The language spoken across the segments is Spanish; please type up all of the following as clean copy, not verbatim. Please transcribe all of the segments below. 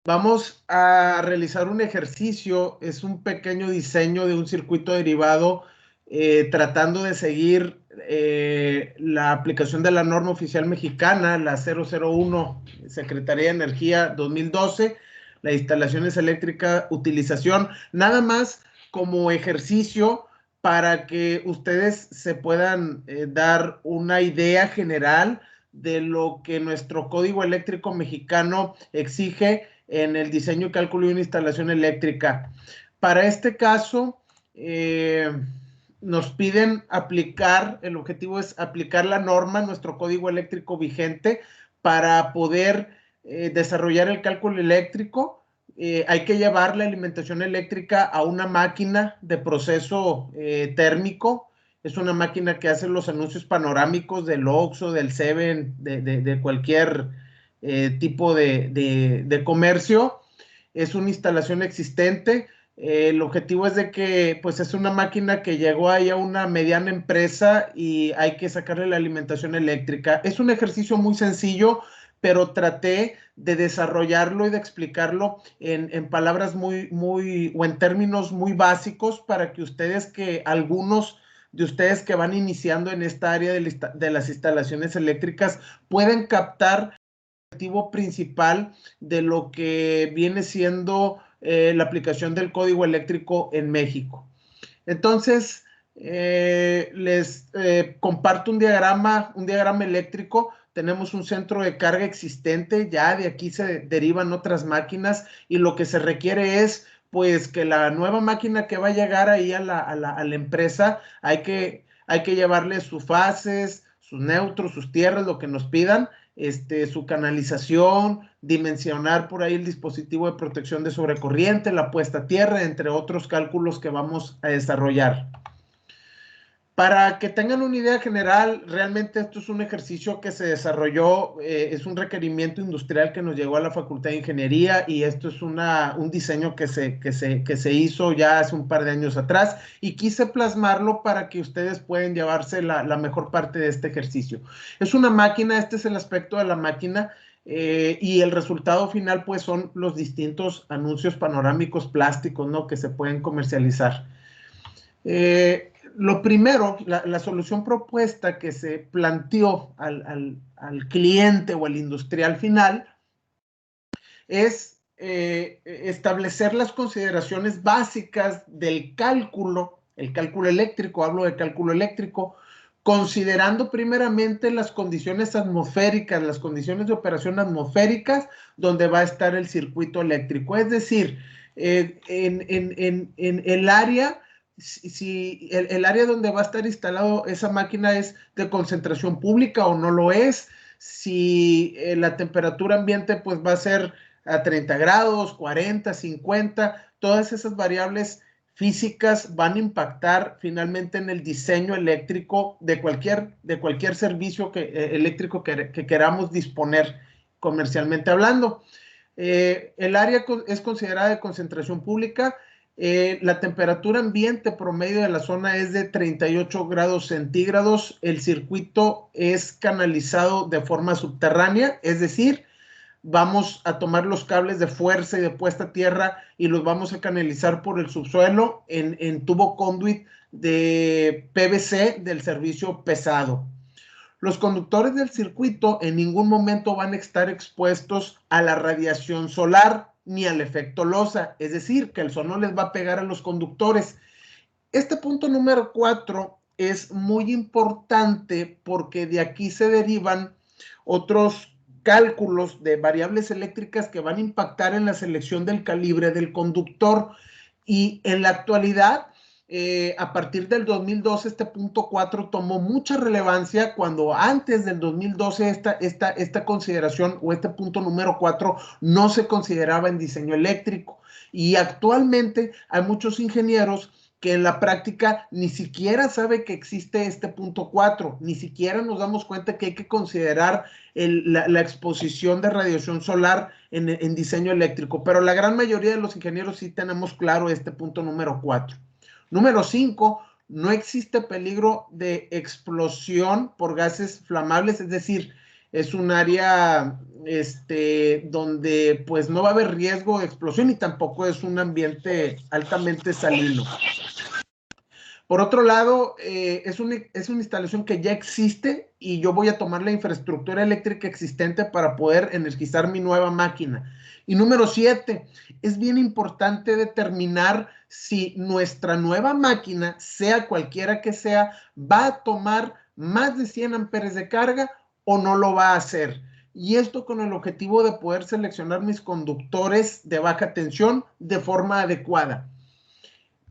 Vamos a realizar un ejercicio, es un pequeño diseño de un circuito derivado tratando de seguir la aplicación de la norma oficial mexicana, la 001, Secretaría de Energía 2012, la instalaciones eléctricas, utilización, nada más como ejercicio para que ustedes se puedan dar una idea general de lo que nuestro Código Eléctrico Mexicano exige en el diseño y cálculo de una instalación eléctrica. Para este caso, nos piden aplicar, el objetivo es aplicar la norma, nuestro código eléctrico vigente, para poder desarrollar el cálculo eléctrico. Hay que llevar la alimentación eléctrica a una máquina de proceso térmico. Es una máquina que hace los anuncios panorámicos del Oxxo, del Seven, de cualquier tipo de comercio. Es una instalación existente. El objetivo es de que pues es una máquina que llegó ahí a una mediana empresa y hay que sacarle la alimentación eléctrica. Es un ejercicio muy sencillo, pero traté de desarrollarlo y de explicarlo en palabras o en términos muy básicos para que algunos de ustedes que van iniciando en esta área de las instalaciones eléctricas puedan captar objetivo principal de lo que viene siendo la aplicación del código eléctrico en México. Entonces, les comparto un diagrama eléctrico. Tenemos un centro de carga existente, ya de aquí se derivan otras máquinas y lo que se requiere es pues que la nueva máquina que va a llegar ahí a la empresa, hay que llevarle sus fases, sus neutros, sus tierras, lo que nos pidan, su canalización, dimensionar por ahí el dispositivo de protección de sobrecorriente, la puesta a tierra, entre otros cálculos que vamos a desarrollar. Para que tengan una idea general, realmente esto es un ejercicio que se desarrolló, es un requerimiento industrial que nos llegó a la Facultad de Ingeniería y esto es un diseño que se hizo ya hace un par de años atrás y quise plasmarlo para que ustedes puedan llevarse la mejor parte de este ejercicio. Es una máquina, este es el aspecto de la máquina. Y el resultado final pues son los distintos anuncios panorámicos plásticos, ¿no?, que se pueden comercializar. Lo primero, la solución propuesta que se planteó al cliente o al industrial final es establecer las consideraciones básicas del cálculo, el cálculo eléctrico, hablo de cálculo eléctrico, considerando primeramente las condiciones atmosféricas, las condiciones de operación atmosféricas donde va a estar el circuito eléctrico. Es decir, en el área, si el área donde va a estar instalado esa máquina es de concentración pública o no lo es, si la temperatura ambiente pues va a ser a 30 grados, 40, 50, todas esas variables físicas van a impactar finalmente en el diseño eléctrico de cualquier servicio eléctrico que queramos disponer comercialmente hablando. El área es considerada de concentración pública. La temperatura ambiente promedio de la zona es de 38 grados centígrados. El circuito es canalizado de forma subterránea, es decir, vamos a tomar los cables de fuerza y de puesta a tierra y los vamos a canalizar por el subsuelo en tubo conduit de PVC del servicio pesado. Los conductores del circuito en ningún momento van a estar expuestos a la radiación solar ni al efecto losa, es decir, que el sol no les va a pegar a los conductores. Este punto número 4 es muy importante porque de aquí se derivan otros cálculos de variables eléctricas que van a impactar en la selección del calibre del conductor. Y en la actualidad, a partir del 2012, este punto 4 tomó mucha relevancia cuando antes del 2012 esta consideración o este punto número 4 no se consideraba en diseño eléctrico. Y actualmente hay muchos ingenieros que en la práctica ni siquiera sabe que existe este punto 4, ni siquiera nos damos cuenta que hay que considerar la exposición de radiación solar en diseño eléctrico, pero la gran mayoría de los ingenieros sí tenemos claro este punto número 4. Número 5, no existe peligro de explosión por gases flamables, es decir, es un área donde pues no va a haber riesgo de explosión y tampoco es un ambiente altamente salino. Por otro lado, es una instalación que ya existe y yo voy a tomar la infraestructura eléctrica existente para poder energizar mi nueva máquina. Y número 7, es bien importante determinar si nuestra nueva máquina, sea cualquiera que sea, va a tomar más de 100 amperes de carga o no lo va a hacer. Y esto con el objetivo de poder seleccionar mis conductores de baja tensión de forma adecuada.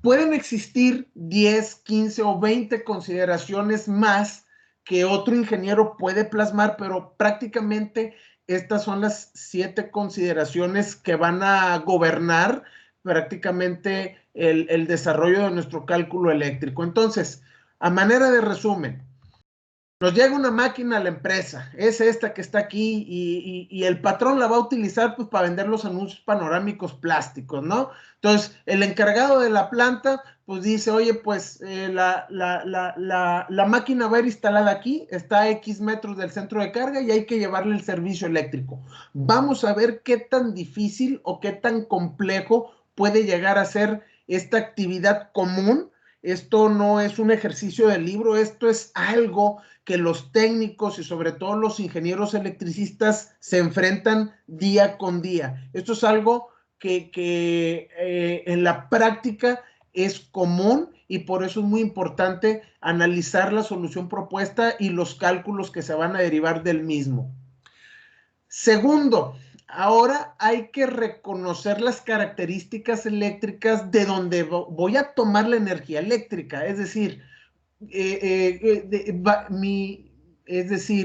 Pueden existir 10, 15 o 20 consideraciones más que otro ingeniero puede plasmar, pero prácticamente estas son las 7 consideraciones que van a gobernar prácticamente el desarrollo de nuestro cálculo eléctrico. Entonces, a manera de resumen, nos llega una máquina a la empresa, es esta que está aquí y el patrón la va a utilizar pues para vender los anuncios panorámicos plásticos, ¿no? Entonces, el encargado de la planta pues dice, oye, pues la máquina va a ir instalada aquí, está a X metros del centro de carga y hay que llevarle el servicio eléctrico. Vamos a ver qué tan difícil o qué tan complejo puede llegar a ser esta actividad común. Esto no es un ejercicio de libro, esto es algo que los técnicos y sobre todo los ingenieros electricistas se enfrentan día con día. Esto es algo que en la práctica es común y por eso es muy importante analizar la solución propuesta y los cálculos que se van a derivar del mismo. Segundo, ahora hay que reconocer las características eléctricas de donde voy a tomar la energía eléctrica, es decir,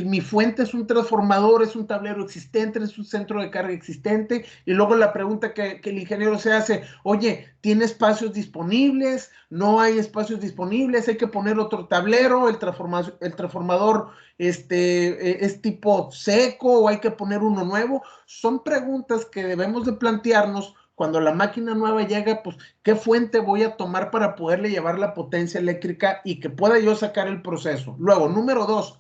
mi fuente es un transformador, es un tablero existente, es un centro de carga existente, y luego la pregunta que el ingeniero se hace, oye, ¿tiene espacios disponibles? ¿No hay espacios disponibles? ¿Hay que poner otro tablero? ¿El transformador es tipo seco o hay que poner uno nuevo? Son preguntas que debemos de plantearnos cuando la máquina nueva llega, pues, ¿qué fuente voy a tomar para poderle llevar la potencia eléctrica y que pueda yo sacar el proceso? Luego, número 2,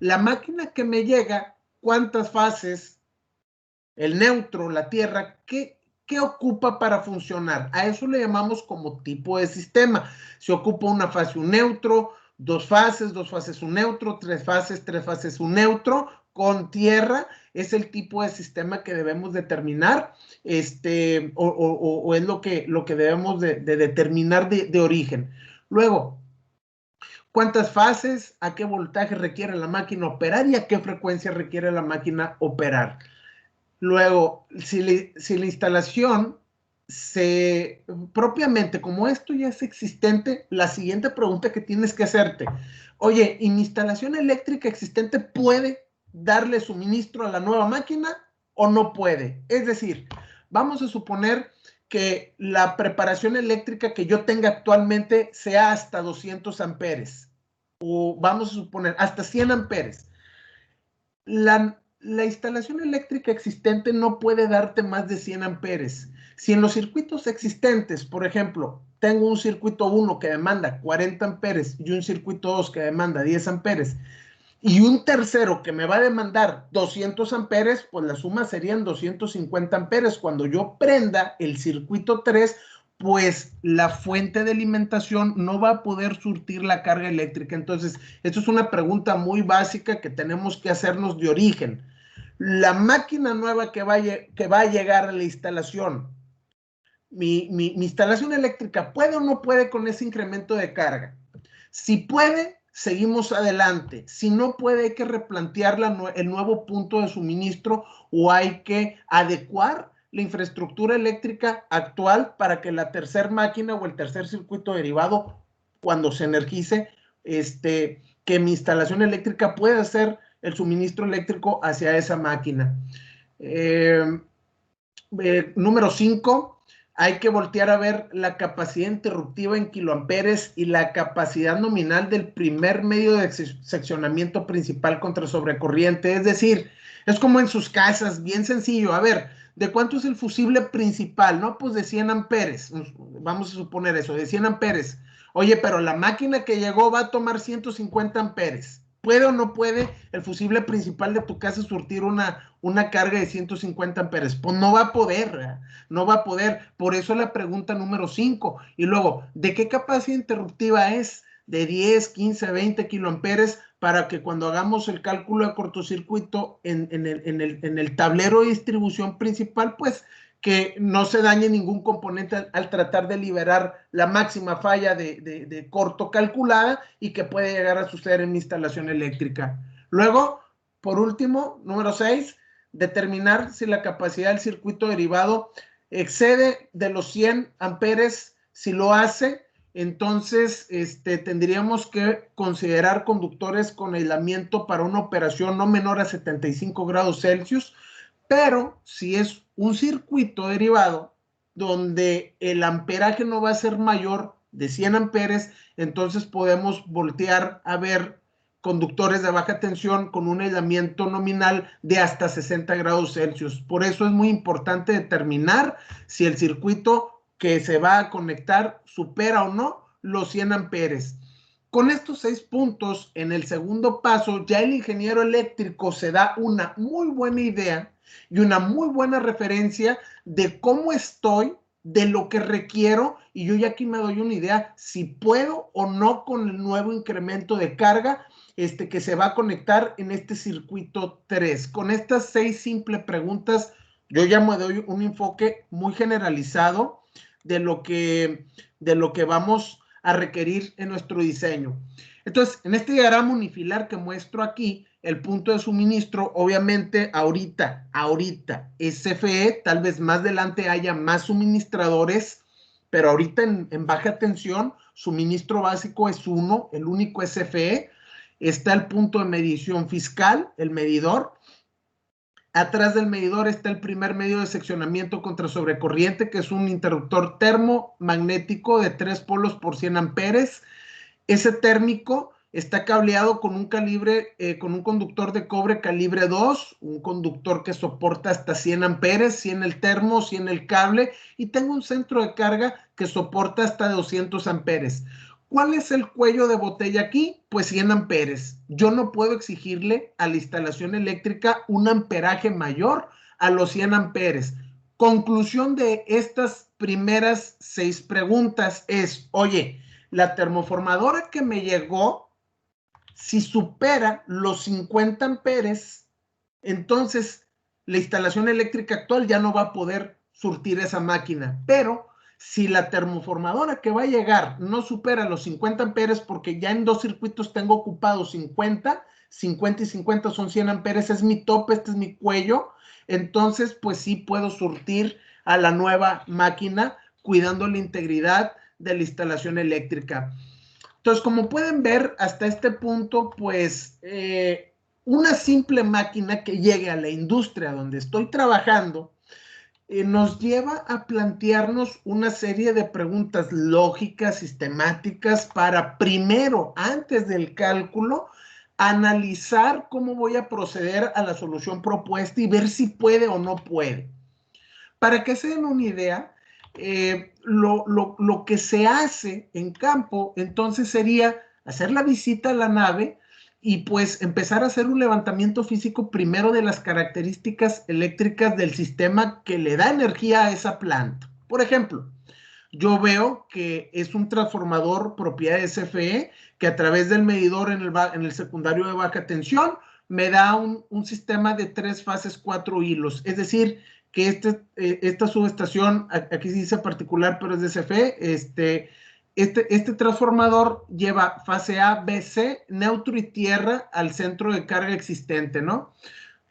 la máquina que me llega, ¿cuántas fases? El neutro, la tierra, ¿qué ocupa para funcionar? A eso le llamamos como tipo de sistema. Se ocupa una fase, un neutro, dos fases, un neutro, tres fases, un neutro, con tierra, es el tipo de sistema que debemos determinar, o es lo que debemos de determinar de origen. Luego, ¿cuántas fases? ¿A qué voltaje requiere la máquina operar? ¿Y a qué frecuencia requiere la máquina operar? Luego, si la instalación propiamente, como esto ya es existente, la siguiente pregunta que tienes que hacerte, oye, ¿y mi instalación eléctrica existente puede darle suministro a la nueva máquina o no puede? Es decir, vamos a suponer que la preparación eléctrica que yo tenga actualmente sea hasta 200 amperes, o vamos a suponer hasta 100 amperes. La instalación eléctrica existente no puede darte más de 100 amperes. Si en los circuitos existentes, por ejemplo, tengo un circuito 1 que demanda 40 amperes y un circuito 2 que demanda 10 amperes y un tercero que me va a demandar 200 amperes, pues la suma serían 250 amperes. Cuando yo prenda el circuito 3, pues la fuente de alimentación no va a poder surtir la carga eléctrica. Entonces, esto es una pregunta muy básica que tenemos que hacernos de origen. La máquina nueva que va a llegar a la instalación, mi instalación eléctrica, ¿puede o no puede con ese incremento de carga? Si puede, seguimos adelante. Si no puede, hay que replantear el nuevo punto de suministro o hay que adecuar la infraestructura eléctrica actual para que la tercera máquina o el tercer circuito derivado, cuando se energice, que mi instalación eléctrica pueda hacer el suministro eléctrico hacia esa máquina. Número 5, hay que voltear a ver la capacidad interruptiva en kiloamperes y la capacidad nominal del primer medio de seccionamiento principal contra sobrecorriente. Es decir, es como en sus casas, bien sencillo. A ver, ¿de cuánto es el fusible principal? No, pues de 100 amperes. Vamos a suponer eso, de 100 amperes. Oye, pero la máquina que llegó va a tomar 150 amperes. ¿Puede o no puede el fusible principal de tu casa surtir una carga de 150 amperes? Pues no va a poder, ¿verdad? No va a poder. Por eso la pregunta número 5. Y luego, ¿de qué capacidad interruptiva es? De 10, 15, 20 kiloamperes, para que cuando hagamos el cálculo de cortocircuito en el tablero de distribución principal, pues que no se dañe ningún componente al tratar de liberar la máxima falla de corto calculada y que puede llegar a suceder en mi instalación eléctrica. Luego, por último, número 6, determinar si la capacidad del circuito derivado excede de los 100 amperes. Si lo hace, entonces tendríamos que considerar conductores con aislamiento para una operación no menor a 75 grados Celsius. Pero si es un circuito derivado donde el amperaje no va a ser mayor de 100 amperes, entonces podemos voltear a ver conductores de baja tensión con un aislamiento nominal de hasta 60 grados Celsius. Por eso es muy importante determinar si el circuito que se va a conectar supera o no los 100 amperes. Con estos 6 puntos, en el segundo paso, ya el ingeniero eléctrico se da una muy buena idea y una muy buena referencia de cómo estoy, de lo que requiero, y yo ya aquí me doy una idea si puedo o no con el nuevo incremento de carga que se va a conectar en este circuito 3. Con estas 6 simples preguntas, yo ya me doy un enfoque muy generalizado de lo que vamos a requerir en nuestro diseño. Entonces, en este diagrama unifilar que muestro aquí, el punto de suministro, obviamente, ahorita es CFE, tal vez más adelante haya más suministradores, pero ahorita en baja tensión, suministro básico es 1, el único es CFE. Está el punto de medición fiscal, el medidor. Atrás del medidor está el primer medio de seccionamiento contra sobrecorriente, que es un interruptor termomagnético de 3 polos por 100 amperes. Ese térmico está cableado con con un conductor de cobre calibre 2, un conductor que soporta hasta 100 amperes, 100 el termo, 100 el cable, y tengo un centro de carga que soporta hasta 200 amperes. ¿Cuál es el cuello de botella aquí? Pues 100 amperes. Yo no puedo exigirle a la instalación eléctrica un amperaje mayor a los 100 amperes. Conclusión de estas primeras 6 preguntas es, oye, la termoformadora que me llegó, si supera los 50 amperes, entonces la instalación eléctrica actual ya no va a poder surtir esa máquina. Pero si la termoformadora que va a llegar no supera los 50 amperes, porque ya en 2 circuitos tengo ocupados 50 y 50 son 100 amperes, es mi tope, este es mi cuello, entonces pues sí puedo surtir a la nueva máquina cuidando la integridad de la instalación eléctrica. Entonces, como pueden ver, hasta este punto, pues una simple máquina que llegue a la industria donde estoy trabajando nos lleva a plantearnos una serie de preguntas lógicas, sistemáticas, para primero, antes del cálculo, analizar cómo voy a proceder a la solución propuesta y ver si puede o no puede. Para que se den una idea, lo que se hace en campo entonces sería hacer la visita a la nave y pues empezar a hacer un levantamiento físico primero de las características eléctricas del sistema que le da energía a esa planta. Por ejemplo, yo veo que es un transformador propiedad de CFE que a través del medidor en el secundario de baja tensión me da un sistema de 3 fases, 4 hilos. Es decir, que esta subestación, aquí se dice particular, pero es de CFE, este transformador lleva fase A, B, C, neutro y tierra al centro de carga existente, ¿no?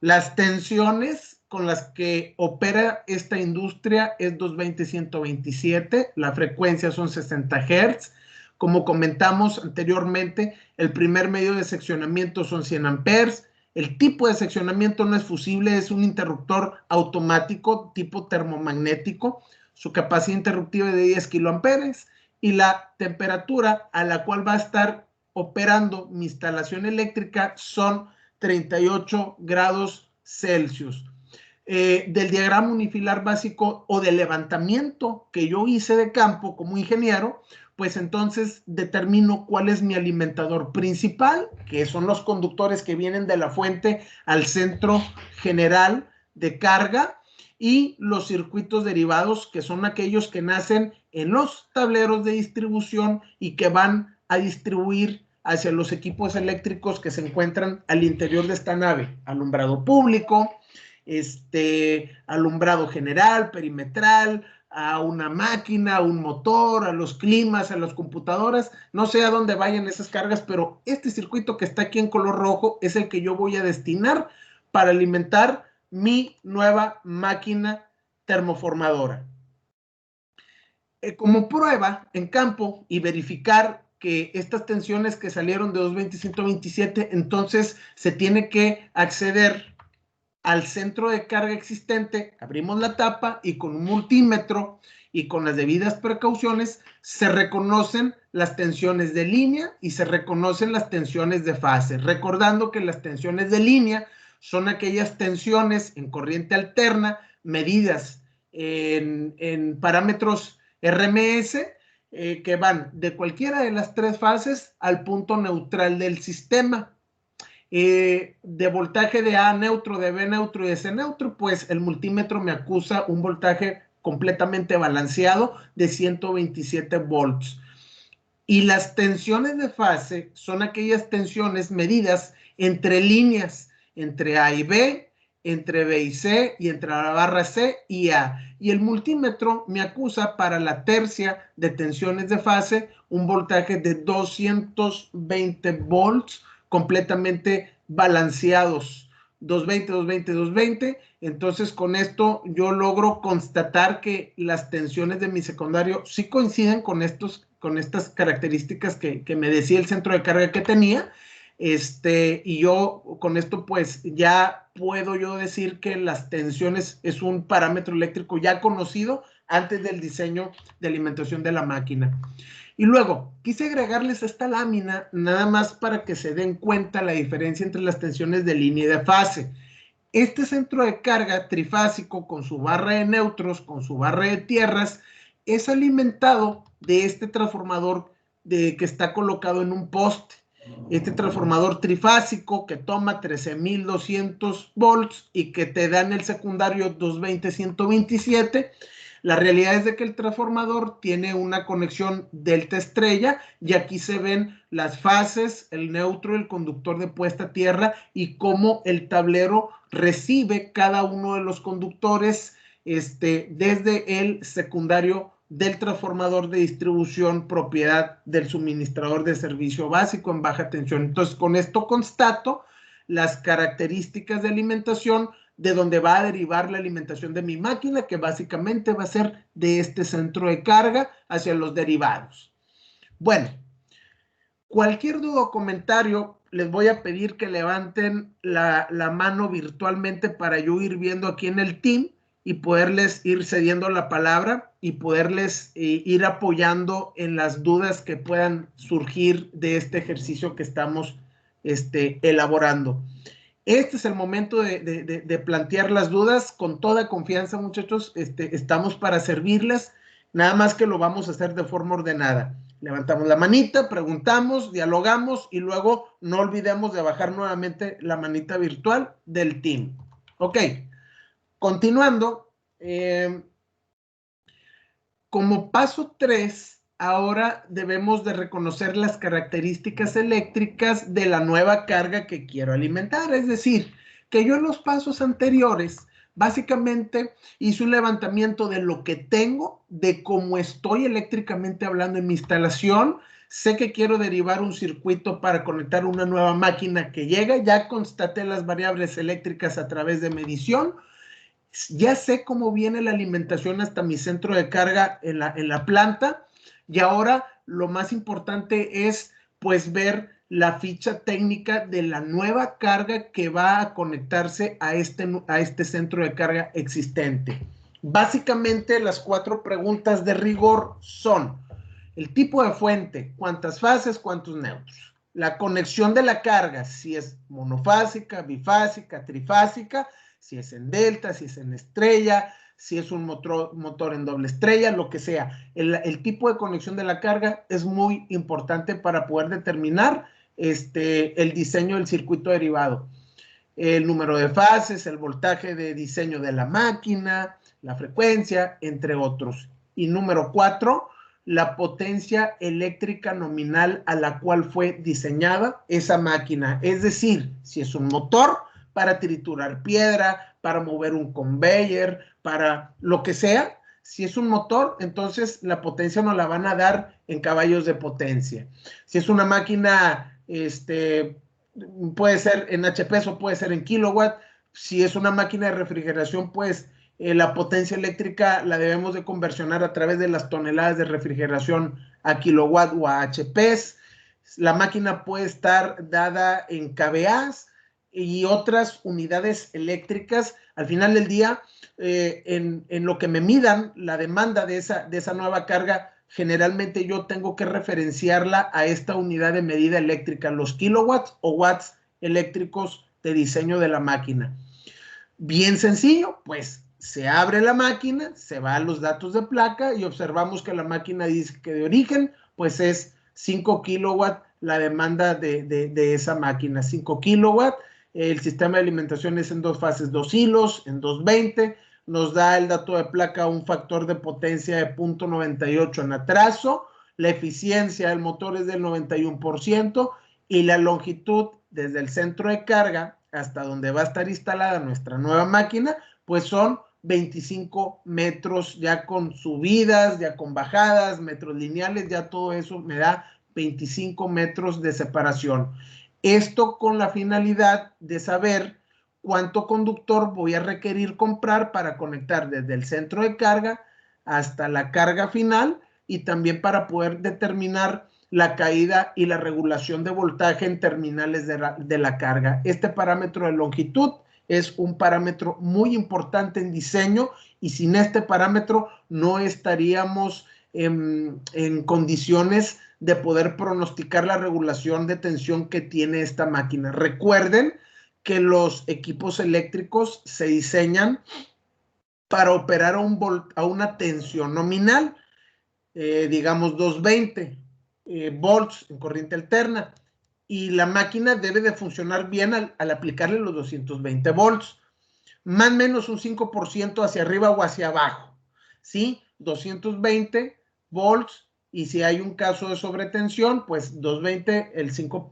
Las tensiones con las que opera esta industria es 220-127, la frecuencia son 60 Hz. Como comentamos anteriormente, el primer medio de seccionamiento son 100 amperes. El tipo de seccionamiento no es fusible, es un interruptor automático tipo termomagnético. Su capacidad interruptiva es de 10 kiloamperes y la temperatura a la cual va a estar operando mi instalación eléctrica son 38 grados Celsius. Del diagrama unifilar básico o del levantamiento que yo hice de campo como ingeniero, pues entonces determino cuál es mi alimentador principal, que son los conductores que vienen de la fuente al centro general de carga, y los circuitos derivados, que son aquellos que nacen en los tableros de distribución y que van a distribuir hacia los equipos eléctricos que se encuentran al interior de esta nave: alumbrado público, alumbrado general, perimetral, a una máquina, a un motor, a los climas, a las computadoras. No sé a dónde vayan esas cargas, pero este circuito que está aquí en color rojo es el que yo voy a destinar para alimentar mi nueva máquina termoformadora. Como prueba en campo y verificar que estas tensiones que salieron de 220-127, entonces se tiene que acceder al centro de carga existente, abrimos la tapa y con un multímetro y con las debidas precauciones se reconocen las tensiones de línea y se reconocen las tensiones de fase, recordando que las tensiones de línea son aquellas tensiones en corriente alterna medidas en parámetros RMS, que van de cualquiera de las tres fases al punto neutral del sistema. De voltaje de A neutro, de B neutro y de C neutro, pues el multímetro me acusa un voltaje completamente balanceado de 127 volts. Y las tensiones de fase son aquellas tensiones medidas entre líneas, entre A y B, entre B y C, y entre la barra C y A. Y el multímetro me acusa para la tercia de tensiones de fase un voltaje de 220 volts completamente balanceados. 220, 220, 220. Entonces, con esto yo logro constatar que las tensiones de mi secundario sí coinciden con estas características que me decía el centro de carga que tenía. Y yo con esto pues ya puedo yo decir que las tensiones es un parámetro eléctrico ya conocido antes del diseño de alimentación de la máquina. Y luego, quise agregarles esta lámina nada más para que se den cuenta la diferencia entre las tensiones de línea y de fase. Este centro de carga trifásico con su barra de neutros, con su barra de tierras, es alimentado de este transformador que está colocado en un poste. Este transformador trifásico que toma 13,200 volts y que te da en el secundario 220-127. La realidad es de que el transformador tiene una conexión delta estrella y aquí se ven las fases, el neutro, el conductor de puesta a tierra y cómo el tablero recibe cada uno de los conductores desde el secundario del transformador de distribución propiedad del suministrador de servicio básico en baja tensión. Entonces, con esto constato las características de alimentación de donde va a derivar la alimentación de mi máquina, que básicamente va a ser de este centro de carga hacia los derivados. Bueno, cualquier duda o comentario, les voy a pedir que levanten la mano virtualmente para yo ir viendo aquí en el team y poderles ir cediendo la palabra y poderles ir apoyando en las dudas que puedan surgir de este ejercicio que estamos elaborando. Este es el momento de plantear las dudas con toda confianza, muchachos. Estamos para servirles, nada más que lo vamos a hacer de forma ordenada. Levantamos la manita, preguntamos, dialogamos y luego no olvidemos de bajar nuevamente la manita virtual del team. Ok, continuando. Como paso 3, ahora debemos de reconocer las características eléctricas de la nueva carga que quiero alimentar. Es decir, que yo en los pasos anteriores básicamente hice un levantamiento de lo que tengo, de cómo estoy eléctricamente hablando en mi instalación. Sé que quiero derivar un circuito para conectar una nueva máquina que llega. Ya constaté las variables eléctricas a través de medición. Ya sé cómo viene la alimentación hasta mi centro de carga en la planta, y ahora lo más importante es pues ver la ficha técnica de la nueva carga que va a conectarse a este centro de carga existente. Básicamente las 4 preguntas de rigor son: el tipo de fuente, cuántas fases, cuántos neutros; la conexión de la carga, si es monofásica, bifásica, trifásica, si es en delta, si es en estrella, si es un motor en doble estrella, lo que sea. El tipo de conexión de la carga es muy importante para poder determinar el diseño del circuito derivado. El número de fases, el voltaje de diseño de la máquina, la frecuencia, entre otros. Y número 4, la potencia eléctrica nominal a la cual fue diseñada esa máquina. Es decir, si es un motor para triturar piedra, para mover un conveyor, para lo que sea, si es un motor, entonces la potencia nos la van a dar en caballos de potencia. Si es una máquina, puede ser en HP o puede ser en kilowatt. Si es una máquina de refrigeración, pues la potencia eléctrica la debemos de conversionar a través de las toneladas de refrigeración a kilowatt o a HPs. La máquina puede estar dada en kVAs y otras unidades eléctricas. Al final del día, en lo que me midan la demanda de esa nueva carga, generalmente yo tengo que referenciarla a esta unidad de medida eléctrica, los kilowatts o watts eléctricos de diseño de la máquina. Bien sencillo, pues se abre la máquina, se va a los datos de placa y observamos que la máquina dice que de origen, pues es 5 kilowatts la demanda de esa máquina, 5 kilowatts. El sistema de alimentación es en 2 fases, 2 hilos, en 220. Nos da el dato de placa un factor de potencia de 0.98 en atraso. La eficiencia del motor es del 91% y la longitud desde el centro de carga hasta donde va a estar instalada nuestra nueva máquina, pues son 25 metros, ya con subidas, ya con bajadas, metros lineales, ya todo eso me da 25 metros de separación. Esto con la finalidad de saber cuánto conductor voy a requerir comprar para conectar desde el centro de carga hasta la carga final y también para poder determinar la caída y la regulación de voltaje en terminales de la carga. Este parámetro de longitud es un parámetro muy importante en diseño y sin este parámetro no estaríamos en condiciones de poder pronosticar la regulación de tensión que tiene esta máquina. Recuerden que los equipos eléctricos se diseñan para operar a una tensión nominal, digamos 220 volts en corriente alterna, y la máquina debe de funcionar bien al aplicarle los 220 volts, más o menos un 5% hacia arriba o hacia abajo, ¿sí? 220 volts, y si hay un caso de sobretensión, pues 220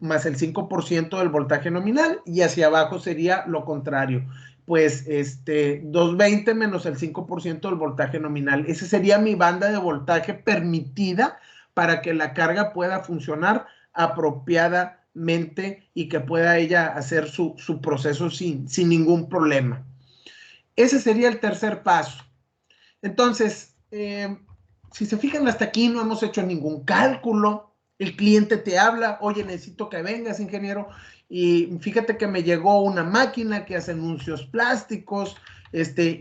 más el 5% del voltaje nominal, y hacia abajo sería lo contrario, pues 220 menos el 5% del voltaje nominal. Esa sería mi banda de voltaje permitida para que la carga pueda funcionar apropiadamente y que pueda ella hacer su proceso sin ningún problema. Ese sería el tercer paso. Entonces, si se fijan, hasta aquí no hemos hecho ningún cálculo. El cliente te habla, oye, necesito que vengas, ingeniero, y fíjate que me llegó una máquina que hace anuncios plásticos,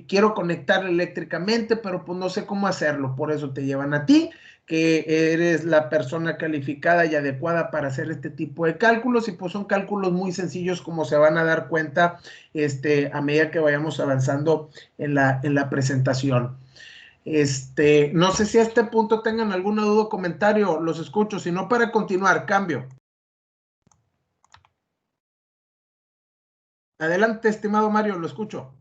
quiero conectarla eléctricamente, pero pues no sé cómo hacerlo. Por eso te llevan a ti, que eres la persona calificada y adecuada para hacer este tipo de cálculos, y pues son cálculos muy sencillos, como se van a dar cuenta a medida que vayamos avanzando en la presentación. No sé si a este punto tengan alguna duda o comentario, los escucho, si no, para continuar, cambio. Adelante, estimado Mario, lo escucho.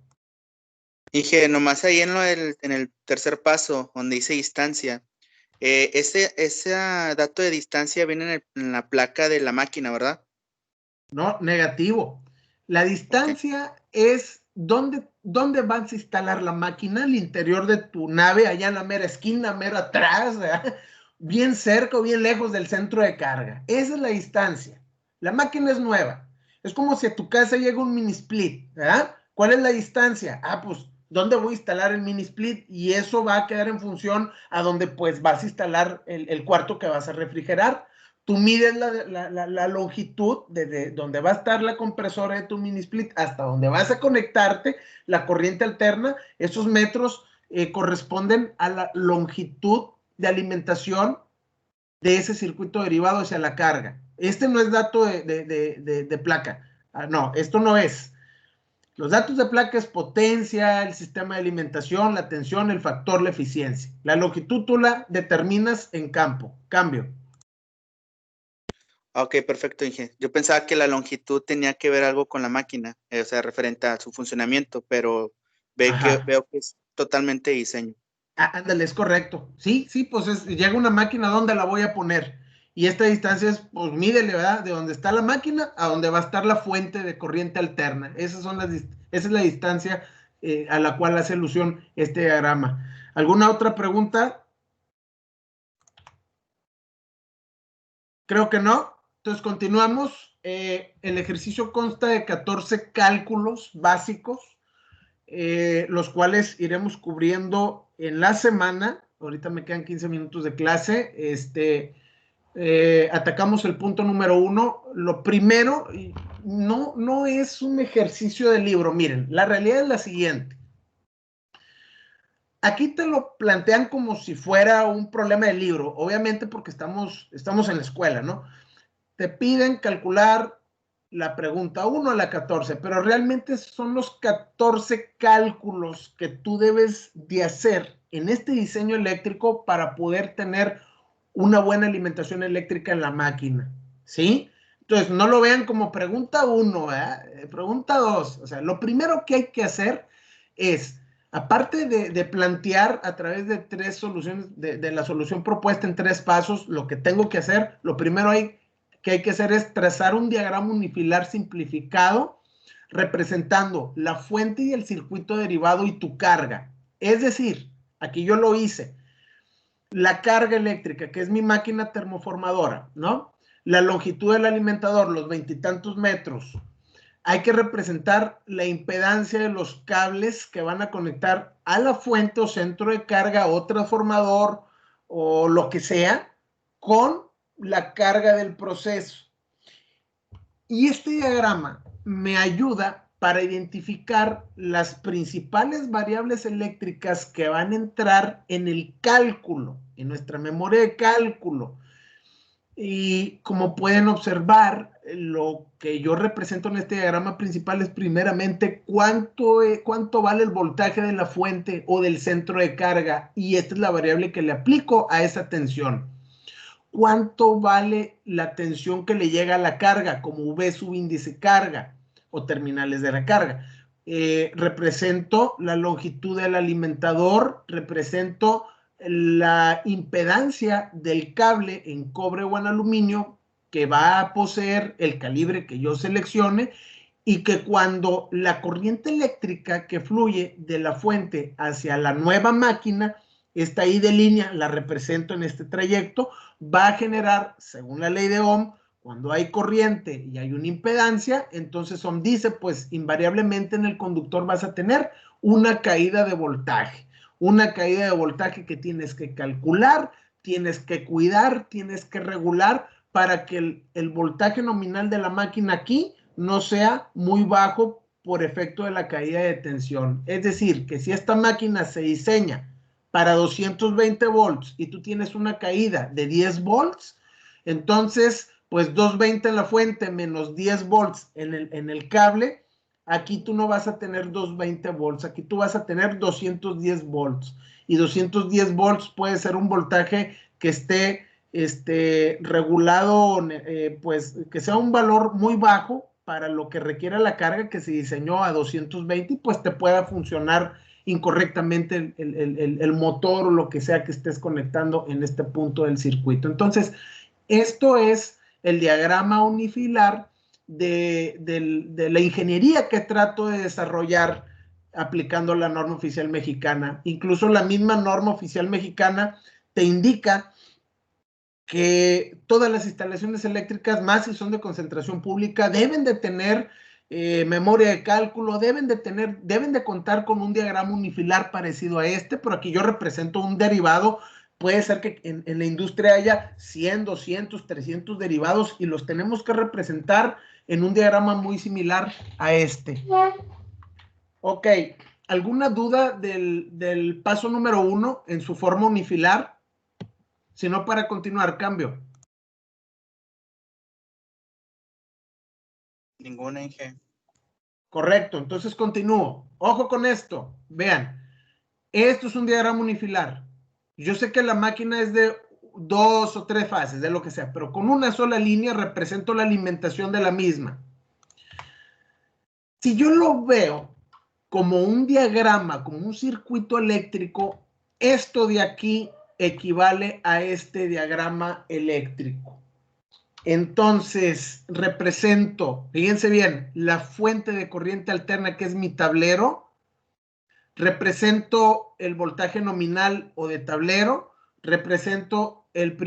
Dije, nomás ahí en el tercer paso, donde dice distancia, ese dato de distancia viene en la placa de la máquina, ¿verdad? No, negativo. La distancia es dónde vas a instalar la máquina, al interior de tu nave, allá en la mera esquina, mera atrás, ¿verdad? Bien cerca o bien lejos del centro de carga. Esa es la distancia. La máquina es nueva. Es como si a tu casa llega un mini split, ¿verdad? ¿Cuál es la distancia? Ah, pues, ¿dónde voy a instalar el mini split? Y eso va a quedar en función a donde pues vas a instalar el cuarto que vas a refrigerar. Tú mides la longitud de donde va a estar la compresora de tu mini split hasta donde vas a conectarte la corriente alterna. Esos metros corresponden a la longitud de alimentación de ese circuito derivado hacia la carga. No es dato de placa. No, esto no es. Los datos de placa es potencia, el sistema de alimentación, la tensión, el factor, la eficiencia. La longitud tú la determinas en campo. Cambio. Ok, perfecto, Inge. Yo pensaba que la longitud tenía que ver algo con la máquina, o sea, referente a su funcionamiento, pero Ajá. veo que es totalmente diseño. Ándale, es correcto. Sí, sí, pues llega una máquina, ¿dónde la voy a poner? Y esta distancia es, pues mídele, ¿verdad? De donde está la máquina a donde va a estar la fuente de corriente alterna. Esa es la distancia a la cual hace alusión este diagrama. ¿Alguna otra pregunta? Creo que no. Entonces continuamos. El ejercicio consta de 14 cálculos básicos, los cuales iremos cubriendo en la semana. Ahorita me quedan 15 minutos de clase. Atacamos el punto número 1. Lo primero, no es un ejercicio de libro. Miren, la realidad es la siguiente. Aquí te lo plantean como si fuera un problema de libro, obviamente porque estamos en la escuela, ¿no? Te piden calcular la pregunta 1 a la 14, pero realmente son los 14 cálculos que tú debes de hacer en este diseño eléctrico para poder tener una buena alimentación eléctrica en la máquina, ¿sí? Entonces, no lo vean como pregunta 1, pregunta 2. O sea, lo primero que hay que hacer es, aparte de plantear a través de 3 soluciones, de la solución propuesta en 3 pasos, lo que tengo que hacer, lo primero que hay que hacer es trazar un diagrama unifilar simplificado representando la fuente y el circuito derivado y tu carga. Es decir, aquí yo lo hice, la carga eléctrica, que es mi máquina termoformadora, ¿no? La longitud del alimentador, los 20 y tantos metros. Hay que representar la impedancia de los cables que van a conectar a la fuente o centro de carga o transformador o lo que sea con la carga del proceso. Y este diagrama me ayuda para identificar las principales variables eléctricas que van a entrar en el cálculo, en nuestra memoria de cálculo. Y como pueden observar, lo que yo represento en este diagrama principal es primeramente cuánto vale el voltaje de la fuente o del centro de carga. Y esta es la variable que le aplico a esa tensión. ¿Cuánto vale la tensión que le llega a la carga, como V subíndice carga o terminales de la carga? Represento la longitud del alimentador, represento la impedancia del cable en cobre o en aluminio que va a poseer el calibre que yo seleccione y que cuando la corriente eléctrica que fluye de la fuente hacia la nueva máquina está ahí de línea, la represento en este trayecto, va a generar, según la ley de Ohm, cuando hay corriente y hay una impedancia, entonces Ohm dice, pues invariablemente en el conductor vas a tener una caída de voltaje. Una caída de voltaje que tienes que calcular, tienes que cuidar, tienes que regular para que el voltaje nominal de la máquina aquí no sea muy bajo por efecto de la caída de tensión. Es decir, que si esta máquina se diseña para 220 volts y tú tienes una caída de 10 volts, entonces, pues 220 en la fuente menos 10 volts en el cable, aquí tú no vas a tener 220 volts, aquí tú vas a tener 210 volts. Y 210 volts puede ser un voltaje que esté regulado, pues que sea un valor muy bajo para lo que requiere la carga que se diseñó a 220 y pues te pueda funcionar incorrectamente el motor o lo que sea que estés conectando en este punto del circuito. Entonces, esto es el diagrama unifilar de la ingeniería que trato de desarrollar aplicando la norma oficial mexicana. Incluso la misma norma oficial mexicana te indica que todas las instalaciones eléctricas, más si son de concentración pública, deben de tener memoria de cálculo, deben de contar con un diagrama unifilar parecido a este, pero aquí yo represento un derivado. Puede ser que en la industria haya 100, 200, 300 derivados y los tenemos que representar en un diagrama muy similar a este. Ok, ¿alguna duda del paso número 1 en su forma unifilar? Si no, para continuar, cambio. Ninguna, Inge. Correcto, entonces continúo. Ojo con esto, vean, esto es un diagrama unifilar. Yo sé que la máquina es de 2 o 3 fases, de lo que sea, pero con una sola línea represento la alimentación de la misma. Si yo lo veo como un diagrama, como un circuito eléctrico, esto de aquí equivale a este diagrama eléctrico. Entonces, represento, fíjense bien, la fuente de corriente alterna, que es mi tablero. Represento el voltaje nominal o de tablero. Represento el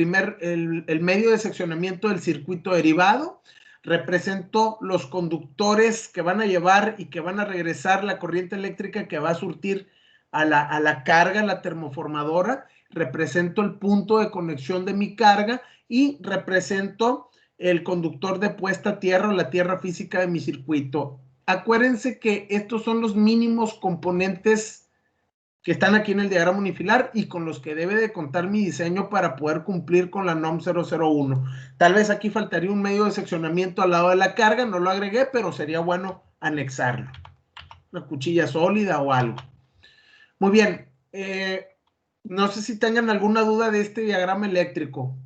medio de seccionamiento del circuito derivado. Represento los conductores que van a llevar y que van a regresar la corriente eléctrica que va a surtir a la carga, la termoformadora. Represento el punto de conexión de mi carga y represento el conductor de puesta a tierra o la tierra física de mi circuito. Acuérdense que estos son los mínimos componentes que están aquí en el diagrama unifilar y con los que debe de contar mi diseño para poder cumplir con la NOM 001. Tal vez aquí faltaría un medio de seccionamiento al lado de la carga, no lo agregué, pero sería bueno anexarlo. Una cuchilla sólida o algo. Muy bien. No sé si tengan alguna duda de este diagrama eléctrico.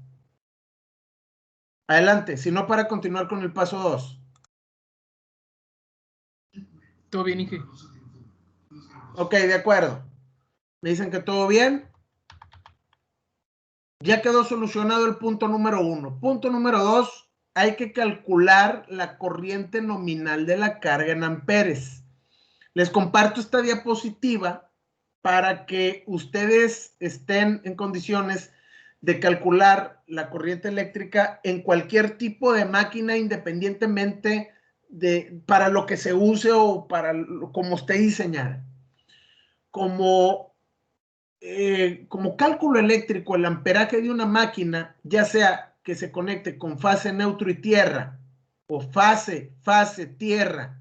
Adelante, si no, para continuar con el paso 2. Todo bien, Inge. Ok, de acuerdo. Me dicen que todo bien. Ya quedó solucionado el punto número 1. Punto número 2, hay que calcular la corriente nominal de la carga en amperes. Les comparto esta diapositiva para que ustedes estén en condiciones de calcular la corriente eléctrica en cualquier tipo de máquina, independientemente para lo que se use o para como esté diseñada. Como cálculo eléctrico, el amperaje de una máquina, ya sea que se conecte con fase neutro y tierra, o fase, tierra,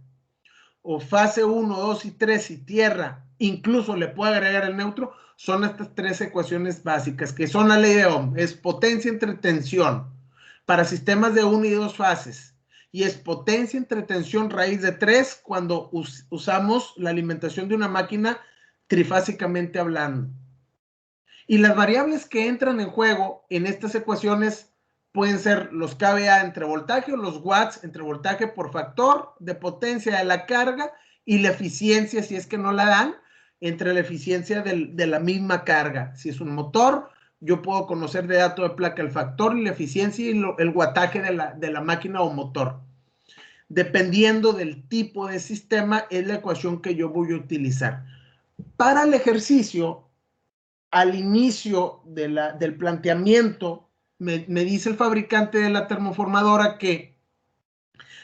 o fase 1, 2 y 3 y tierra, incluso le puedo agregar el neutro, son estas 3 ecuaciones básicas, que son la ley de Ohm, es potencia entre tensión, para sistemas de 1 y 2 fases, y es potencia entre tensión raíz de 3 cuando usamos la alimentación de una máquina trifásicamente hablando. Y las variables que entran en juego en estas ecuaciones pueden ser los kVA entre voltaje o los watts entre voltaje por factor de potencia de la carga y la eficiencia, si es que no la dan, entre la eficiencia de la misma carga. Si es un motor, yo puedo conocer de dato de placa el factor y la eficiencia y el wattaje de la máquina o motor. Dependiendo del tipo de sistema, es la ecuación que yo voy a utilizar. Para el ejercicio, al inicio del planteamiento, me dice el fabricante de la termoformadora que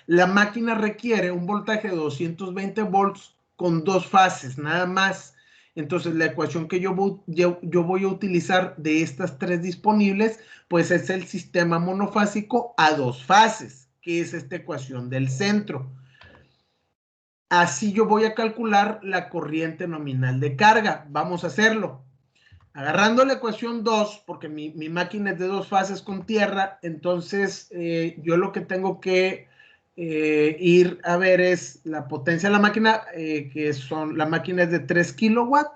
la máquina requiere un voltaje de 220 volts con 2 fases, nada más. Entonces, la ecuación que yo voy a utilizar de estas 3 disponibles, pues es el sistema monofásico a 2 fases, que es esta ecuación del centro. Así yo voy a calcular la corriente nominal de carga. Vamos a hacerlo. Agarrando la ecuación 2, porque mi máquina es de 2 fases con tierra, entonces yo lo que tengo que ir a ver es la potencia de la máquina, la máquina es de 3 kilowatts,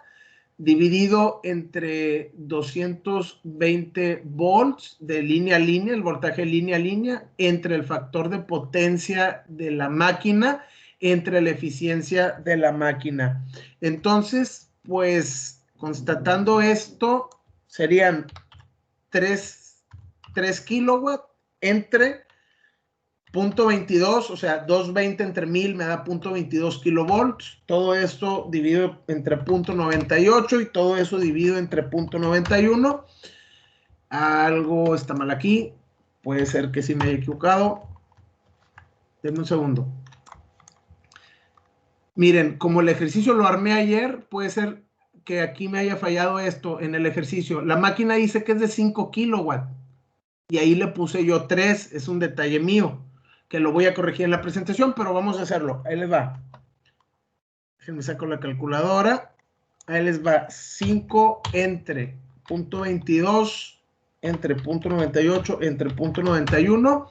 dividido entre 220 volts de línea a línea, el voltaje línea a línea, entre el factor de potencia de la máquina, entre la eficiencia de la máquina. Entonces, pues, constatando esto, serían 3 kilowatts entre 0.22, o sea, 220 entre 1000 me da 0.22 kilovolts. Todo esto dividido entre 0.98 y todo eso dividido entre 0.91. Algo está mal aquí. Puede ser que sí me haya equivocado. Denme un segundo. Miren, como el ejercicio lo armé ayer, puede ser que aquí me haya fallado esto en el ejercicio. La máquina dice que es de 5 kilowatts y ahí le puse yo 3, es un detalle mío que lo voy a corregir en la presentación, pero vamos a hacerlo. Ahí les va. Déjenme saco la calculadora. Ahí les va 5 entre 0.22 entre 0.98 entre 0.91.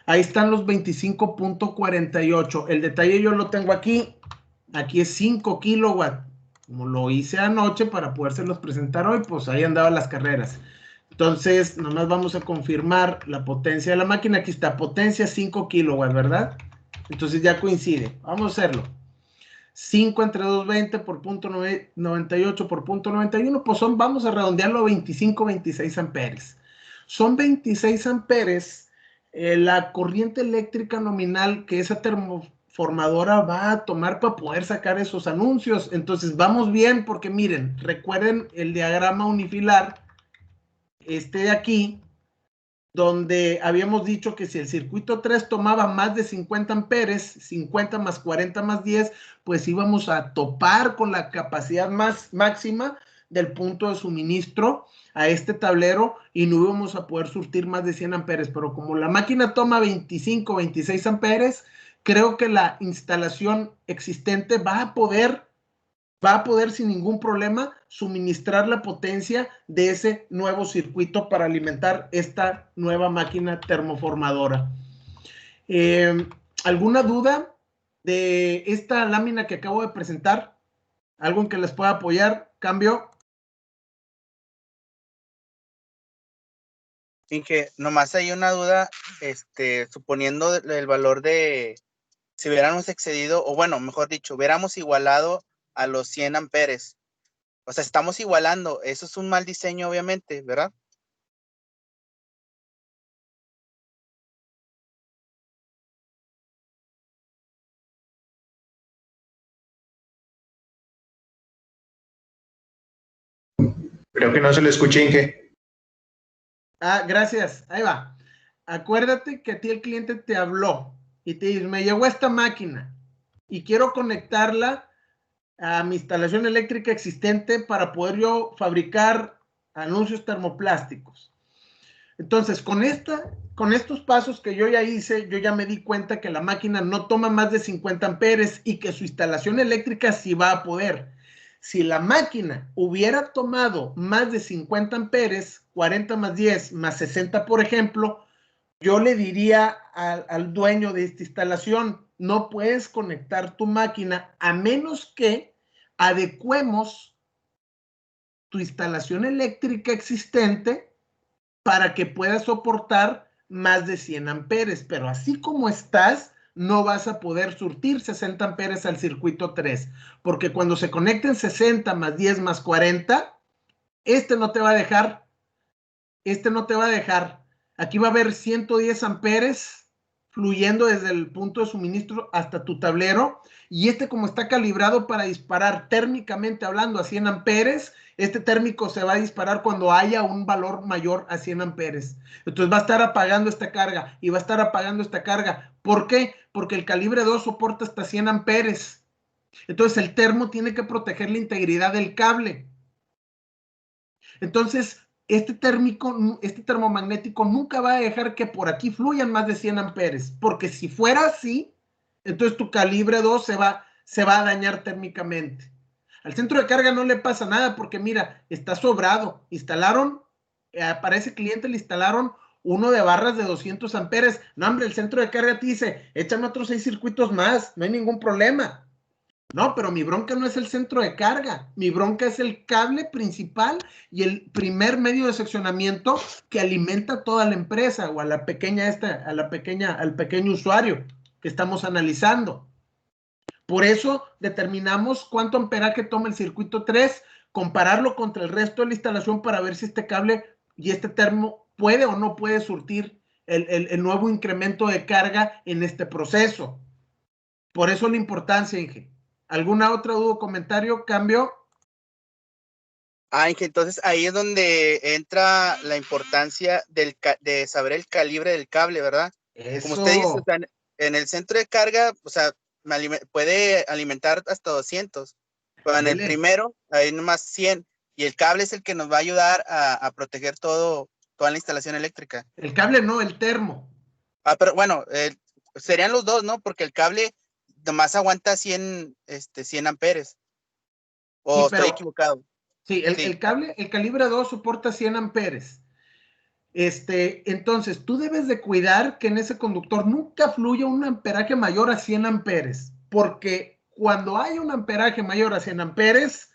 Ahí están los 25.48. El detalle yo lo tengo aquí. Aquí es 5 kilowatts. Como lo hice anoche para podérselos presentar hoy, pues ahí andaban las carreras. Entonces, nomás vamos a confirmar la potencia de la máquina. Aquí está, potencia 5 kilowatts, ¿verdad? Entonces ya coincide. Vamos a hacerlo. 5 entre 220 por punto 98 por punto 91, pues vamos a redondearlo a 25, 26 amperes. Son 26 amperes la corriente eléctrica nominal que esa termoformadora va a tomar para poder sacar esos anuncios. Entonces vamos bien porque miren, recuerden el diagrama unifilar, este de aquí, donde habíamos dicho que si el circuito 3 tomaba más de 50 amperes, 50 más 40 más 10, pues íbamos a topar con la capacidad máxima del punto de suministro a este tablero y no íbamos a poder surtir más de 100 amperes. Pero como la máquina toma 25, 26 amperes, creo que la instalación existente va a poder sin ningún problema suministrar la potencia de ese nuevo circuito para alimentar esta nueva máquina termoformadora. ¿Alguna duda de esta lámina que acabo de presentar? ¿Algo en que les pueda apoyar? ¿Cambio? Inge, nomás hay una duda, suponiendo el valor de, si hubiéramos excedido, o bueno, mejor dicho, hubiéramos igualado a los 100 amperes. O sea, estamos igualando. Eso es un mal diseño, obviamente, ¿verdad? Creo que no se le escucha, Inge. Gracias. Ahí va. Acuérdate que a ti el cliente te habló y te dice, me llegó esta máquina y quiero conectarla a mi instalación eléctrica existente para poder yo fabricar anuncios termoplásticos. Entonces, con estos pasos que yo ya hice, yo ya me di cuenta que la máquina no toma más de 50 amperes y que su instalación eléctrica sí va a poder. Si la máquina hubiera tomado más de 50 amperes, 40 más 10 más 60, por ejemplo, yo le diría al dueño de esta instalación, no puedes conectar tu máquina a menos que adecuemos tu instalación eléctrica existente para que pueda soportar más de 100 amperes, pero así como estás, no vas a poder surtir 60 amperes al circuito 3, porque cuando se conecten 60 más 10 más 40, no te va a dejar, no te va a dejar. Aquí va a haber 110 amperes fluyendo desde el punto de suministro hasta tu tablero, y como está calibrado para disparar térmicamente hablando a 100 amperes, este térmico se va a disparar cuando haya un valor mayor a 100 amperes. Entonces va a estar apagando esta carga y va a estar apagando esta carga. ¿Por qué? Porque el calibre 2 soporta hasta 100 amperes. Entonces el termo tiene que proteger la integridad del cable. Entonces, este termomagnético nunca va a dejar que por aquí fluyan más de 100 amperes, porque si fuera así, entonces tu calibre 2 se va a dañar térmicamente. Al centro de carga no le pasa nada porque mira, está sobrado. Para ese cliente le instalaron uno de barras de 200 amperes. No, hombre, el centro de carga te dice, échame otros 6 circuitos más, no hay ningún problema. No, pero mi bronca no es el centro de carga, mi bronca es el cable principal y el primer medio de seccionamiento que alimenta a toda la empresa o al pequeño usuario que estamos analizando. Por eso determinamos cuánto amperaje toma el circuito 3, compararlo contra el resto de la instalación para ver si este cable y este termo puede o no puede surtir el nuevo incremento de carga en este proceso. Por eso la importancia, Inge. ¿Alguna otra duda o comentario? ¿Cambio? Inge, entonces ahí es donde entra la importancia de saber el calibre del cable, ¿verdad? Eso. Como usted dice, o sea, en el centro de carga, o sea, puede alimentar hasta 200, pero en el primero hay nomás 100, y el cable es el que nos va a ayudar a proteger toda la instalación eléctrica. El cable no, el termo. Pero bueno, serían los dos, ¿no? Porque el cable nomás aguanta 100 amperes. ¿O estoy equivocado? Sí, el cable, el calibre 2 soporta 100 amperes. Entonces, tú debes de cuidar que en ese conductor nunca fluya un amperaje mayor a 100 amperes, porque cuando hay un amperaje mayor a 100 amperes,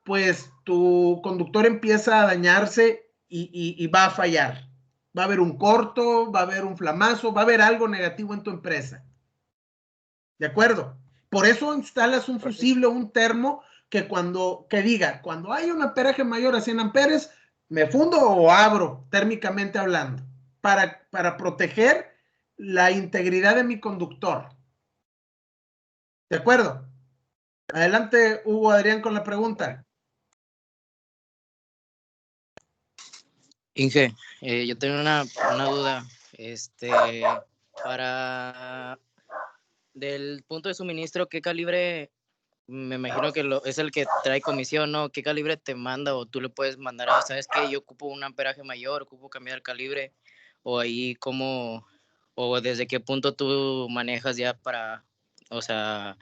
pues tu conductor empieza a dañarse y va a fallar. Va a haber un corto, va a haber un flamazo, va a haber algo negativo en tu empresa. ¿De acuerdo? Por eso instalas un fusible o un termo que diga, cuando hay un amperaje mayor a 100 amperes, me fundo o abro, térmicamente hablando, para proteger la integridad de mi conductor. ¿De acuerdo? Adelante, Hugo Adrián, con la pregunta. Inge, yo tengo una duda. Para del punto de suministro, ¿qué calibre? Me imagino que es el que trae comisión, ¿no? ¿Qué calibre te manda o tú le puedes mandar? ¿Sabes qué? Yo ocupo un amperaje mayor, ocupo cambiar el calibre, o ahí cómo, o desde qué punto tú manejas ya para, o sea,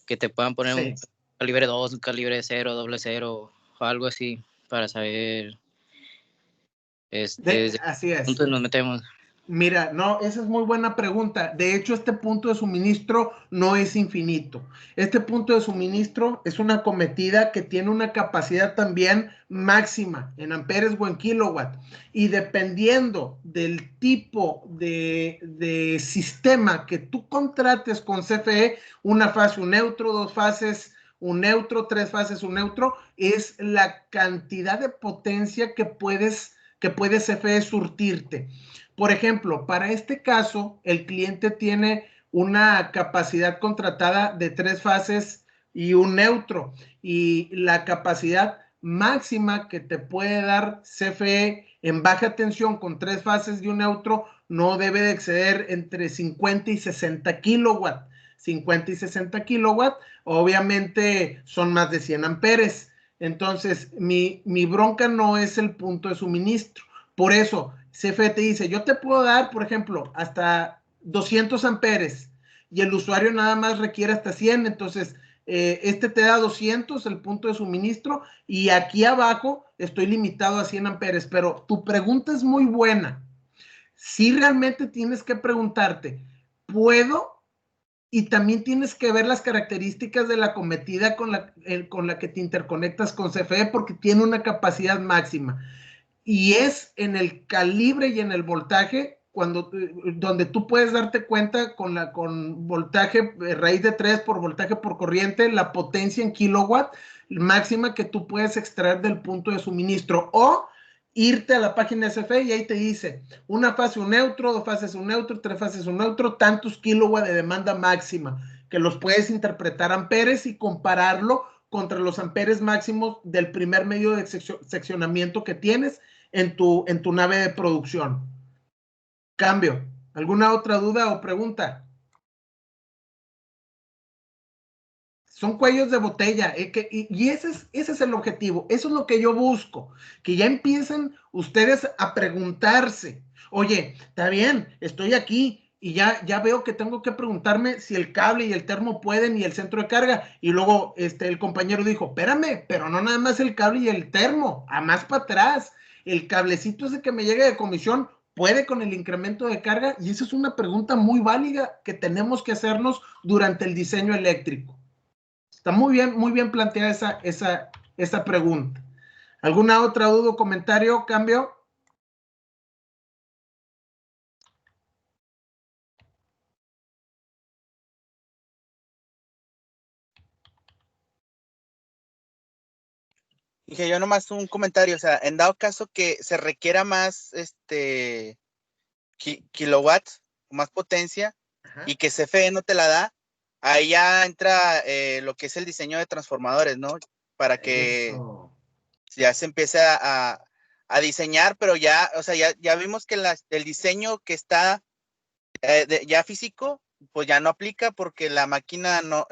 que te puedan poner un calibre 2, un calibre 0, doble 0, o algo así, para saber desde así qué es. punto nos metemos. Mira, no, esa es muy buena pregunta. De hecho, este punto de suministro no es infinito. Este punto de suministro es una cometida que tiene una capacidad también máxima en amperes o en kilowatt. Y dependiendo del tipo de sistema que tú contrates con CFE, una fase, un neutro, dos fases, un neutro, tres fases, un neutro, es la cantidad de potencia que puede CFE surtirte. Por ejemplo, para este caso, el cliente tiene una capacidad contratada de 3 fases y un neutro, y la capacidad máxima que te puede dar CFE en baja tensión con 3 fases y un neutro no debe de exceder entre 50 y 60 kilowatts. 50 y 60 kilowatts, obviamente son más de 100 amperes. Entonces, mi bronca no es el punto de suministro. Por eso, CFE te dice, yo te puedo dar, por ejemplo, hasta 200 amperes y el usuario nada más requiere hasta 100, entonces te da 200, el punto de suministro, y aquí abajo estoy limitado a 100 amperes, pero tu pregunta es muy buena. Sí, realmente tienes que preguntarte, ¿puedo? Y también tienes que ver las características de la cometida con la que te interconectas con CFE, porque tiene una capacidad máxima. Y es en el calibre y en el voltaje donde tú puedes darte cuenta con voltaje raíz de 3 por voltaje por corriente, la potencia en kilowatt máxima que tú puedes extraer del punto de suministro, o irte a la página SFE y ahí te dice una fase un neutro, dos fases un neutro, tres fases un neutro, tantos kilowatt de demanda máxima, que los puedes interpretar amperes y compararlo contra los amperes máximos del primer medio de seccionamiento que tienes en tu nave de producción. Cambio. ¿Alguna otra duda o pregunta? Son cuellos de botella, y ese es el objetivo, eso es lo que yo busco, que ya empiecen ustedes a preguntarse, oye, está bien, estoy aquí, y ya veo que tengo que preguntarme si el cable y el termo pueden y el centro de carga, y luego el compañero dijo, espérame, pero no nada más el cable y el termo, a más para atrás, el cablecito ese que me llega de comisión puede con el incremento de carga, y esa es una pregunta muy válida que tenemos que hacernos durante el diseño eléctrico. Está muy bien planteada esa pregunta. ¿Alguna otra duda o comentario, cambio? Dije yo nomás un comentario, o sea, en dado caso que se requiera más kilowatts, más potencia, ajá, y que CFE no te la da, ahí ya entra lo que es el diseño de transformadores, ¿no? Para que eso ya se empiece a diseñar, pero ya, o sea, ya vimos que el diseño que está ya físico, pues ya no aplica porque la máquina no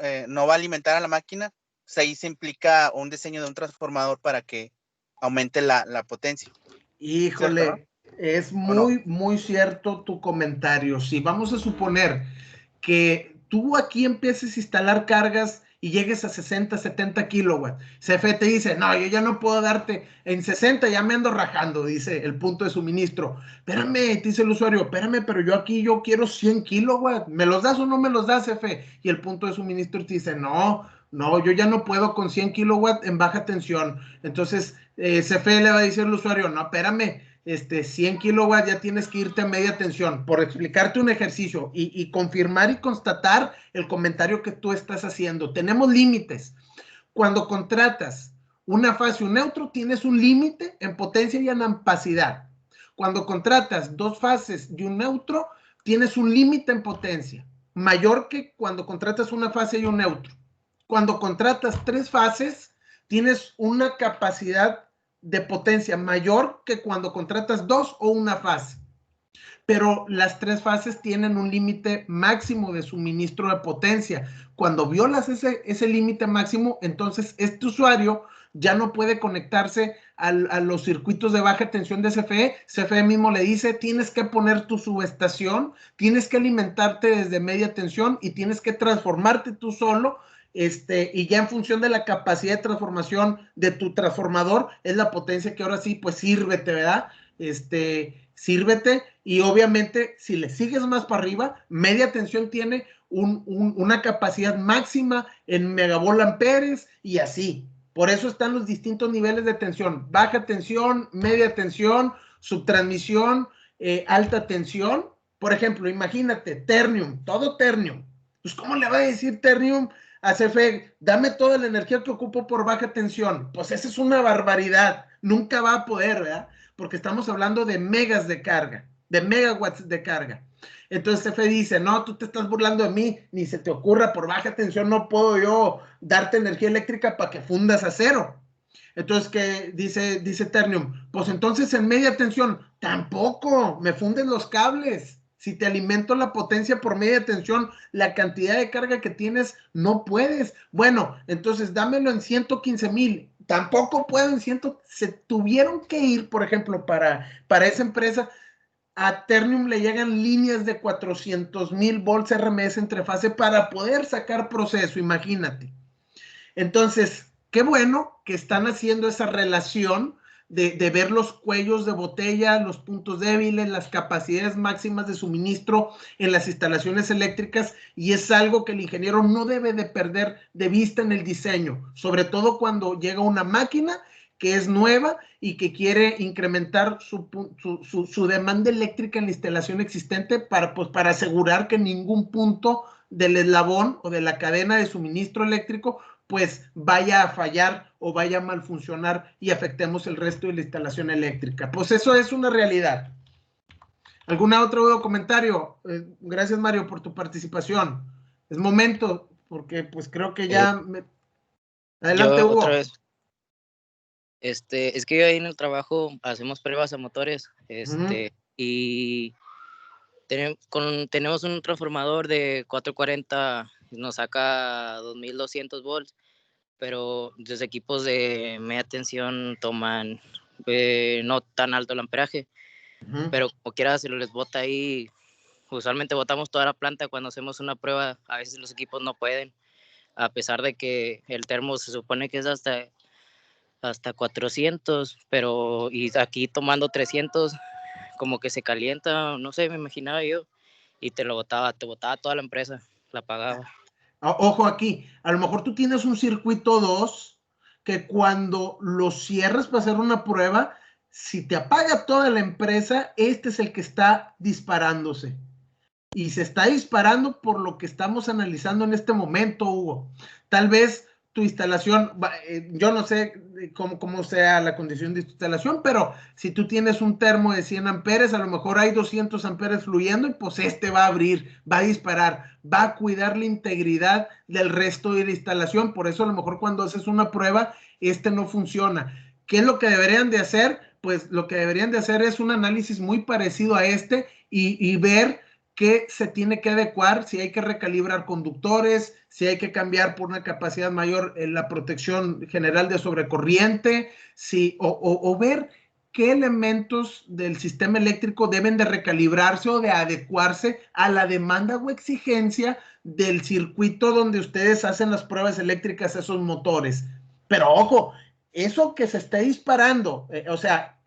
va a alimentar a la máquina. O sea, ahí se implica un diseño de un transformador para que aumente la potencia. Híjole, ¿cierto, no? Es muy cierto tu comentario. Si vamos a suponer que tú aquí empieces a instalar cargas y llegues a 60, 70 kilowatts. CFE te dice, no, yo ya no puedo darte en 60, ya me ando rajando, dice el punto de suministro. Espérame, te dice el usuario, espérame, pero yo quiero 100 kilowatts. ¿Me los das o no me los das, CFE? Y el punto de suministro te dice, no, yo ya no puedo con 100 kilowatts en baja tensión. Entonces, CFE le va a decir al usuario, no, espérame, 100 kilowatts ya tienes que irte a media tensión, por explicarte un ejercicio y confirmar y constatar el comentario que tú estás haciendo. Tenemos límites. Cuando contratas una fase y un neutro, tienes un límite en potencia y en ampacidad. Cuando contratas dos fases y un neutro, tienes un límite en potencia, mayor que cuando contratas una fase y un neutro. Cuando contratas tres fases, tienes una capacidad de potencia mayor que cuando contratas dos o una fase. Pero las tres fases tienen un límite máximo de suministro de potencia. Cuando violas ese límite máximo, entonces este usuario ya no puede conectarse a los circuitos de baja tensión de CFE. CFE mismo le dice, tienes que poner tu subestación, tienes que alimentarte desde media tensión y tienes que transformarte tú solo. Y ya en función de la capacidad de transformación de tu transformador, es la potencia que ahora sí, pues sírvete, ¿verdad? Sírvete, y obviamente si le sigues más para arriba, media tensión tiene una capacidad máxima en megavoltamperes y así. Por eso están los distintos niveles de tensión: baja tensión, media tensión, subtransmisión, alta tensión. Por ejemplo, imagínate, ternium, todo ternium. Pues, ¿cómo le va a decir ternium a CFE? Dame toda la energía que ocupo por baja tensión. Pues esa es una barbaridad. Nunca va a poder, ¿verdad? Porque estamos hablando de megas de carga, de megawatts de carga. Entonces CFE dice, no, tú te estás burlando de mí, ni se te ocurra, por baja tensión no puedo yo darte energía eléctrica para que fundas acero. Entonces, ¿qué dice Ternium? Pues entonces en media tensión, tampoco, me funden los cables. Si te alimento la potencia por media tensión, la cantidad de carga que tienes, no puedes. Bueno, entonces dámelo en 115,000. Tampoco puedo en 100. Se tuvieron que ir, por ejemplo, para esa empresa. A Ternium le llegan líneas de 400,000 volts RMS entre fase para poder sacar proceso, imagínate. Entonces, qué bueno que están haciendo esa relación de ver los cuellos de botella, los puntos débiles, las capacidades máximas de suministro en las instalaciones eléctricas, y es algo que el ingeniero no debe de perder de vista en el diseño, sobre todo cuando llega una máquina que es nueva y que quiere incrementar su demanda eléctrica en la instalación existente para asegurar que ningún punto del eslabón o de la cadena de suministro eléctrico pues vaya a fallar o vaya a mal funcionar y afectemos el resto de la instalación eléctrica. Pues eso es una realidad. ¿Alguna otro comentario? Gracias, Mario, por tu participación. Es momento, porque pues creo que ya... Adelante, yo, Hugo. Otra vez. Es que yo ahí en el trabajo hacemos pruebas a motores, y tenemos un transformador de 440, nos saca 2200 volts, pero los equipos de media tensión toman no tan alto el amperaje, pero como quiera se les bota ahí. Usualmente botamos toda la planta cuando hacemos una prueba. A veces los equipos no pueden, a pesar de que el termo se supone que es hasta 400, pero y aquí tomando 300 como que se calienta, no sé, me imaginaba yo, y te botaba toda la empresa, la pagaba. Ojo aquí, a lo mejor tú tienes un circuito 2 que cuando lo cierras para hacer una prueba, si te apaga toda la empresa, este es el que está disparándose. Y se está disparando por lo que estamos analizando en este momento, Hugo. Tal vez tu instalación, yo no sé cómo sea la condición de tu instalación, pero si tú tienes un termo de 100 amperes, a lo mejor hay 200 amperes fluyendo y pues va a abrir, va a disparar, va a cuidar la integridad del resto de la instalación. Por eso a lo mejor cuando haces una prueba, no funciona. ¿Qué es lo que deberían de hacer? Pues lo que deberían de hacer es un análisis muy parecido a y ver que se tiene que adecuar, si hay que recalibrar conductores, si hay que cambiar por una capacidad mayor en la protección general de sobrecorriente, o ver qué elementos del sistema eléctrico deben de recalibrarse o de adecuarse a la demanda o exigencia del circuito donde ustedes hacen las pruebas eléctricas a esos motores. Pero ojo, eso que se esté disparando, o sea,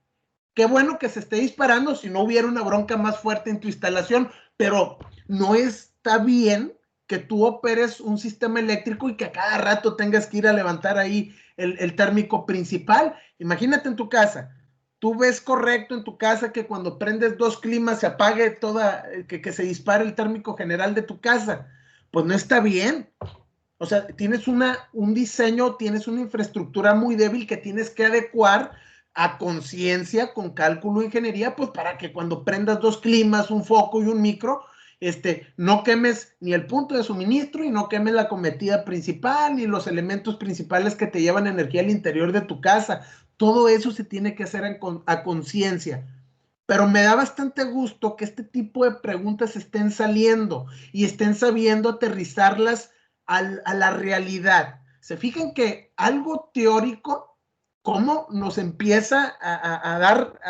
qué bueno que se esté disparando si no hubiera una bronca más fuerte en tu instalación, pero no está bien que tú operes un sistema eléctrico y que a cada rato tengas que ir a levantar ahí el térmico principal. Imagínate en tu casa. Tú ves correcto en tu casa que cuando prendes 2 climas se apague toda, que se dispare el térmico general de tu casa. Pues no está bien. O sea, tienes un diseño, tienes una infraestructura muy débil que tienes que adecuar a conciencia, con cálculo, ingeniería, pues para que cuando prendas 2 climas, un foco y un micro, no quemes ni el punto de suministro y no quemes la cometida principal ni los elementos principales que te llevan energía al interior de tu casa. Todo eso se tiene que hacer a conciencia. Pero me da bastante gusto que este tipo de preguntas estén saliendo y estén sabiendo aterrizarlas a la realidad. Se fijan que algo teórico, cómo nos empieza a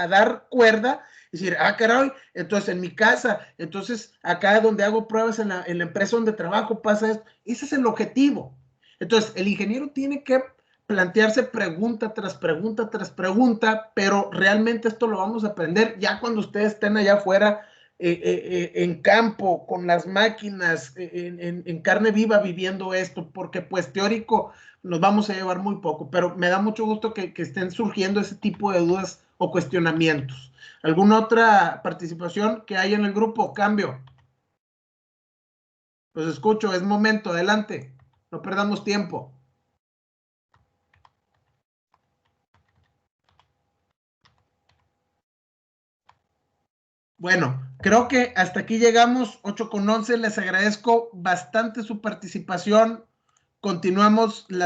dar cuerda, es decir, caray, entonces en mi casa, entonces acá donde hago pruebas en la empresa donde trabajo pasa esto. Ese es el objetivo. Entonces el ingeniero tiene que plantearse pregunta tras pregunta tras pregunta, pero realmente esto lo vamos a aprender ya cuando ustedes estén allá afuera en campo, con las máquinas, en carne viva viviendo esto, porque pues teórico nos vamos a llevar muy poco, pero me da mucho gusto que estén surgiendo ese tipo de dudas o cuestionamientos. ¿Alguna otra participación que haya en el grupo? Cambio. Los escucho, es momento, adelante, no perdamos tiempo. Bueno, creo que hasta aquí llegamos, 8:11. Les agradezco bastante su participación. Continuamos la